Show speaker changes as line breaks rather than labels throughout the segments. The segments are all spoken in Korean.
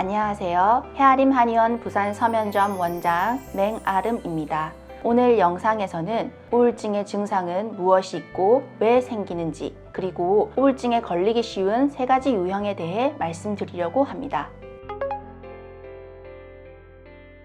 안녕하세요. 헤아림 한의원 부산 서면점 원장 맹아름입니다. 오늘 영상에서는 우울증의 증상은 무엇이 있고 왜 생기는지, 그리고 우울증에 걸리기 쉬운 3가지 유형에 대해 말씀드리려고 합니다.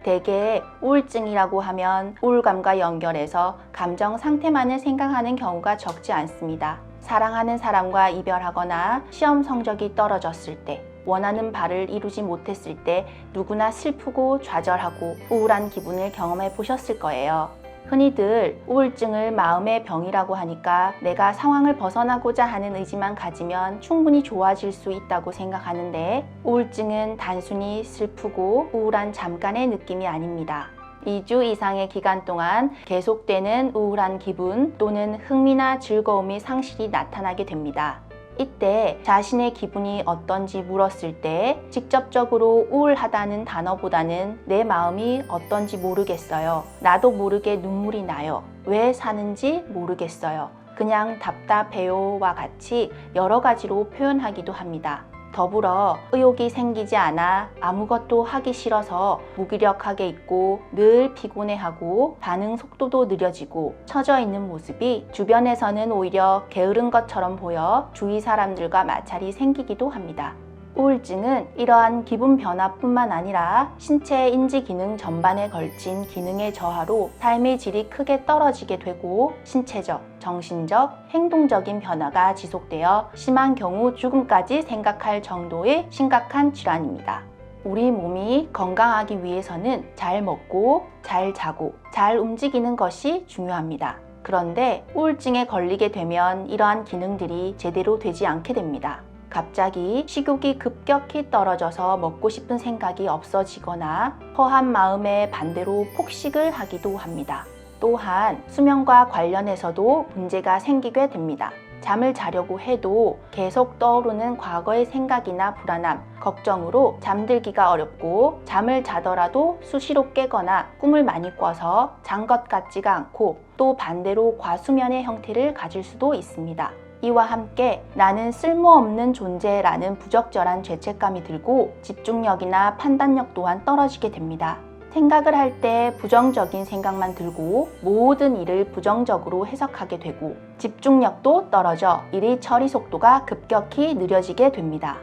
대개 우울증이라고 하면 우울감과 연결해서 감정 상태만을 생각하는 경우가 적지 않습니다. 사랑하는 사람과 이별하거나 시험 성적이 떨어졌을 때, 원하는 바를 이루지 못했을 때 누구나 슬프고 좌절하고 우울한 기분을 경험해 보셨을 거예요. 흔히들 우울증을 마음의 병이라고 하니까 내가 상황을 벗어나고자 하는 의지만 가지면 충분히 좋아질 수 있다고 생각하는데, 우울증은 단순히 슬프고 우울한 잠깐의 느낌이 아닙니다. 2주 이상의 기간 동안 계속되는 우울한 기분 또는 흥미나 즐거움이 상실이 나타나게 됩니다. 이때 자신의 기분이 어떤지 물었을 때 직접적으로 우울하다는 단어보다는 내 마음이 어떤지 모르겠어요. 나도 모르게 눈물이 나요. 왜 사는지 모르겠어요. 그냥 답답해요와 같이 여러 가지로 표현하기도 합니다. 더불어 의욕이 생기지 않아 아무것도 하기 싫어서 무기력하게 있고 늘 피곤해하고 반응 속도도 느려지고 처져 있는 모습이 주변에서는 오히려 게으른 것처럼 보여 주위 사람들과 마찰이 생기기도 합니다. 우울증은 이러한 기분 변화뿐만 아니라 신체 인지 기능 전반에 걸친 기능의 저하로 삶의 질이 크게 떨어지게 되고 신체적, 정신적, 행동적인 변화가 지속되어 심한 경우 죽음까지 생각할 정도의 심각한 질환입니다. 우리 몸이 건강하기 위해서는 잘 먹고, 잘 자고, 잘 움직이는 것이 중요합니다. 그런데 우울증에 걸리게 되면 이러한 기능들이 제대로 되지 않게 됩니다. 갑자기 식욕이 급격히 떨어져서 먹고 싶은 생각이 없어지거나 허한 마음에 반대로 폭식을 하기도 합니다. 또한 수면과 관련해서도 문제가 생기게 됩니다. 잠을 자려고 해도 계속 떠오르는 과거의 생각이나 불안함, 걱정으로 잠들기가 어렵고, 잠을 자더라도 수시로 깨거나 꿈을 많이 꿔서 잔 것 같지가 않고, 또 반대로 과수면의 형태를 가질 수도 있습니다. 이와 함께 나는 쓸모없는 존재라는 부적절한 죄책감이 들고 집중력이나 판단력 또한 떨어지게 됩니다. 생각을 할 때 부정적인 생각만 들고 모든 일을 부정적으로 해석하게 되고, 집중력도 떨어져 일 처리 속도가 급격히 느려지게 됩니다.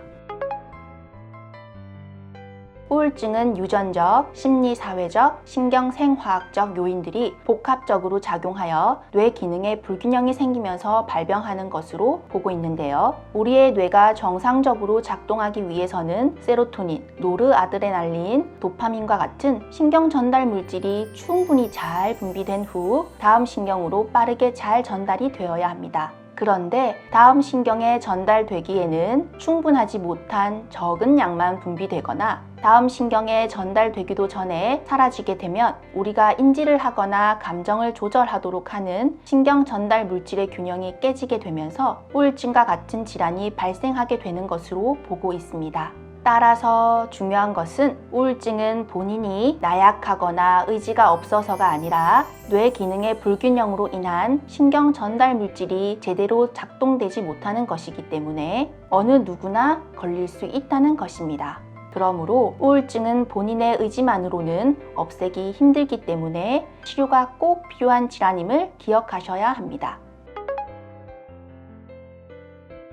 우울증은 유전적, 심리사회적, 신경생화학적 요인들이 복합적으로 작용하여 뇌 기능에 불균형이 생기면서 발병하는 것으로 보고 있는데요. 우리의 뇌가 정상적으로 작동하기 위해서는 세로토닌, 노르아드레날린, 도파민과 같은 신경 전달 물질이 충분히 잘 분비된 후 다음 신경으로 빠르게 잘 전달이 되어야 합니다. 그런데 다음 신경에 전달되기에는 충분하지 못한 적은 양만 분비되거나 다음 신경에 전달되기도 전에 사라지게 되면 우리가 인지를 하거나 감정을 조절하도록 하는 신경 전달 물질의 균형이 깨지게 되면서 우울증과 같은 질환이 발생하게 되는 것으로 보고 있습니다. 따라서 중요한 것은 우울증은 본인이 나약하거나 의지가 없어서가 아니라 뇌 기능의 불균형으로 인한 신경 전달 물질이 제대로 작동되지 못하는 것이기 때문에 어느 누구나 걸릴 수 있다는 것입니다. 그러므로 우울증은 본인의 의지만으로는 없애기 힘들기 때문에 치료가 꼭 필요한 질환임을 기억하셔야 합니다.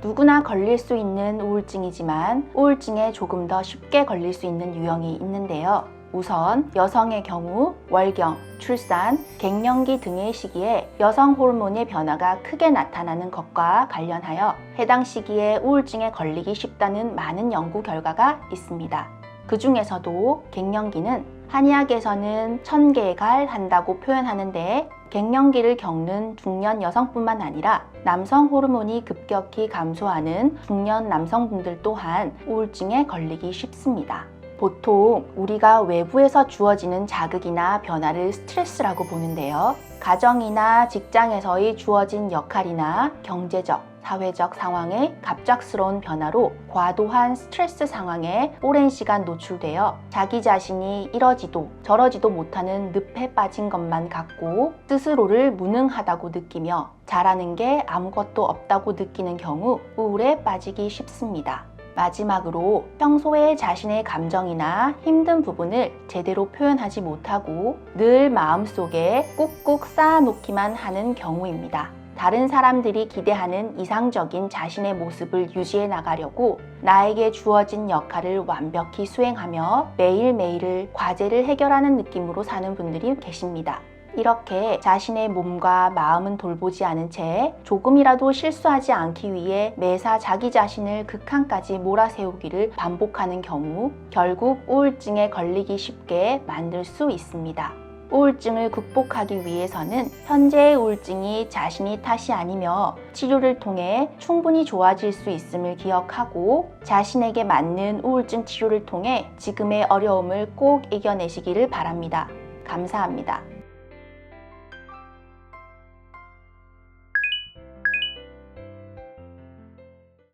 누구나 걸릴 수 있는 우울증이지만 우울증에 조금 더 쉽게 걸릴 수 있는 유형이 있는데요. 우선 여성의 경우 월경, 출산, 갱년기 등의 시기에 여성 호르몬의 변화가 크게 나타나는 것과 관련하여 해당 시기에 우울증에 걸리기 쉽다는 많은 연구 결과가 있습니다. 그 중에서도 갱년기는 한의학에서는 천계갈 한다고 표현하는데, 갱년기를 겪는 중년 여성뿐만 아니라 남성 호르몬이 급격히 감소하는 중년 남성분들 또한 우울증에 걸리기 쉽습니다. 보통 우리가 외부에서 주어지는 자극이나 변화를 스트레스라고 보는데요. 가정이나 직장에서의 주어진 역할이나 경제적, 사회적 상황의 갑작스러운 변화로 과도한 스트레스 상황에 오랜 시간 노출되어 자기 자신이 이러지도 저러지도 못하는 늪에 빠진 것만 같고 스스로를 무능하다고 느끼며 잘하는 게 아무것도 없다고 느끼는 경우 우울에 빠지기 쉽습니다. 마지막으로 평소에 자신의 감정이나 힘든 부분을 제대로 표현하지 못하고 늘 마음속에 꾹꾹 쌓아놓기만 하는 경우입니다. 다른 사람들이 기대하는 이상적인 자신의 모습을 유지해 나가려고 나에게 주어진 역할을 완벽히 수행하며 매일매일을 과제를 해결하는 느낌으로 사는 분들이 계십니다. 이렇게 자신의 몸과 마음은 돌보지 않은 채 조금이라도 실수하지 않기 위해 매사 자기 자신을 극한까지 몰아세우기를 반복하는 경우 결국 우울증에 걸리기 쉽게 만들 수 있습니다. 우울증을 극복하기 위해서는 현재의 우울증이 자신이 탓이 아니며 치료를 통해 충분히 좋아질 수 있음을 기억하고 자신에게 맞는 우울증 치료를 통해 지금의 어려움을 꼭 이겨내시기를 바랍니다. 감사합니다.